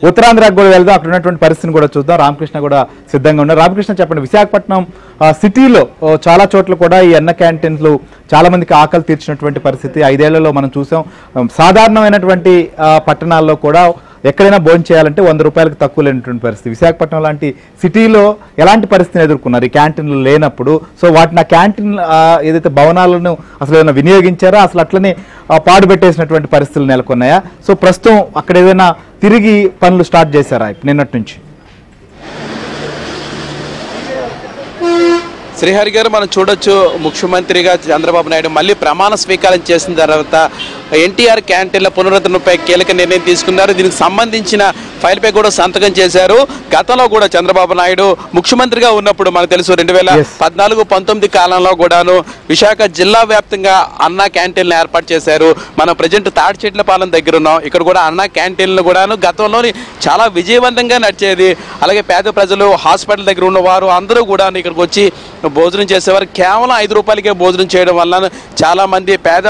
ఉత్తరాంధ్రకు కూడా వెళ్దాం, అక్కడ ఉన్నటువంటి పరిస్థితిని కూడా చూద్దాం. రామకృష్ణ కూడా సిద్ధంగా ఉన్నారు. రామకృష్ణ చెప్పండి, విశాఖపట్నం సిటీలో చాలా చోట్ల కూడా ఈ అన్న క్యాంటీన్లు చాలా మందికి ఆకలి తీర్చినటువంటి పరిస్థితి 5 ఏళ్లలో మనం చూసాం. సాధారణమైనటువంటి పట్టణాల్లో కూడా ఎక్కడైనా భోజనం చేయాలంటే 100 రూపాయలకు తక్కువ లేనటువంటి పరిస్థితి. విశాఖపట్నం లాంటి సిటీలో ఎలాంటి పరిస్థితిని ఎదుర్కొన్నారు ఈ క్యాంటీన్లు లేనప్పుడు? సో వాటిని ఆ క్యాంటీన్ ఏదైతే భవనాలను అసలు ఏదైనా వినియోగించారా, అసలు అట్లనే పాడుపెట్టేసినటువంటి పరిస్థితులు నెలకొన్నాయా? సో ప్రస్తుతం అక్కడ ఏదైనా తిరిగి పనులు స్టార్ట్ చేశారా నిన్నటి నుంచి? శ్రీహరి గారు, మనం చూడొచ్చు ముఖ్యమంత్రిగా చంద్రబాబు నాయుడు మళ్ళీ ప్రమాణ స్వీకారం చేసిన తర్వాత ఎన్టీఆర్ క్యాంటీన్ల పునరుద్ధరణపై కీలక నిర్ణయం తీసుకున్నారు. దీనికి సంబంధించిన ఫైల్పై కూడా సంతకం చేశారు. గతంలో కూడా చంద్రబాబు నాయుడు ముఖ్యమంత్రిగా ఉన్నప్పుడు మనకు తెలుసు 2014-19 కాలంలో కూడాను విశాఖ జిల్లా వ్యాప్తంగా అన్నా క్యాంటీన్లు ఏర్పాటు చేశారు. మనం ప్రజెంట్ తాడిచెట్లపాలెం దగ్గర ఉన్నాం. ఇక్కడ కూడా అన్నా క్యాంటీన్లు కూడాను గతంలోని చాలా విజయవంతంగా నడిచేది. అలాగే పేద ప్రజలు, హాస్పిటల్ దగ్గర ఉన్నవారు అందరూ కూడా ఇక్కడికి వచ్చి భోజనం చేసేవారు. కేవలం 5 రూపాయలకే భోజనం చేయడం వల్ల చాలా మంది పేద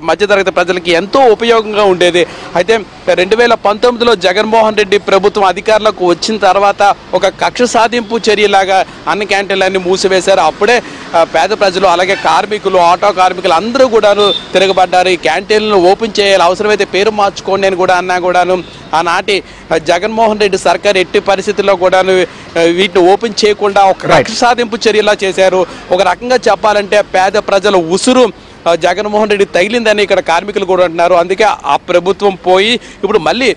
మధ్యతరగతి ప్రజలకి ఎంతో ఉపయోగంగా ఉండేది. అయితే 2019లో జగన్మోహన్ రెడ్డి ప్రభుత్వం అధికారులకు వచ్చిన తర్వాత ఒక కక్ష సాధింపు చర్యలాగా అన్ని క్యాంటీన్లన్నీ మూసివేశారు. అప్పుడే పేద ప్రజలు, అలాగే కార్మికులు, ఆటో కార్మికులు అందరూ కూడాను తిరగబడ్డారు. ఈ క్యాంటీన్లను ఓపెన్ చేయాలి, అవసరమైతే పేరు మార్చుకోండి అని కూడా అన్నా కూడాను ఆనాటి జగన్మోహన్ రెడ్డి సర్కార్ ఎట్టి పరిస్థితుల్లో కూడాను వీటిని ఓపెన్ చేయకుండా ఒక కక్ష సాధింపు చర్యలా చేశారు. ఒక రకంగా చెప్పాలంటే పేద ప్రజల ఉసురు జగన్మోహన్ రెడ్డి తగిలిందని ఇక్కడ కార్మికులు కూడా అంటున్నారు. అందుకే ఆ ప్రభుత్వం పోయి ఇప్పుడు మళ్ళీ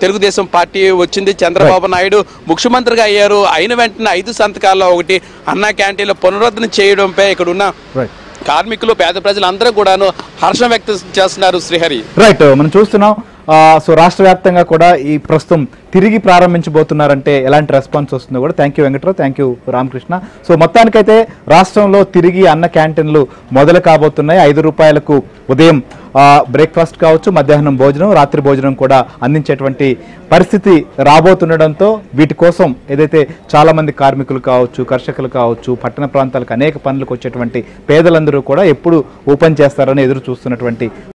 తెలుగుదేశం పార్టీ వచ్చింది. చంద్రబాబు నాయుడు ముఖ్యమంత్రిగా అయ్యారు. అయిన వెంటనే 5 సంతకాల్లో ఒకటి అన్నా క్యాంటీన్ల పునరుద్ధరణ చేయడంపై ఇక్కడ ఉన్న కార్మికులు, పేద ప్రజలు అందరూ కూడాను హర్షం వ్యక్తం చేస్తున్నారు. శ్రీహరి, రైట్, మనం చూస్తున్నాం. సో రాష్ట్ర వ్యాప్తంగా కూడా ఈ ప్రస్తుతం తిరిగి ప్రారంభించబోతున్నారంటే ఎలాంటి రెస్పాన్స్ వస్తుందో కూడా. Thank you Venkatrao, thank you Ramakrishna. So మొత్తానికైతే రాష్ట్రంలో తిరిగి అన్న క్యాంటీన్లు మొదలు కాబోతున్నాయి. 5 రూపాయలకు ఉదయం బ్రేక్ఫాస్ట్ కావచ్చు, మధ్యాహ్నం భోజనం, రాత్రి భోజనం కూడా అందించేటువంటి పరిస్థితి రాబోతుండడంతో వీటి కోసం ఏదైతే చాలా మంది కార్మికులు కావచ్చు, కర్షకులు కావచ్చు, పట్టణ ప్రాంతాలకు అనేక పనులకు వచ్చేటువంటి పేదలందరూ కూడా ఎప్పుడు ఓపెన్ చేస్తారని ఎదురు చూస్తున్నటువంటి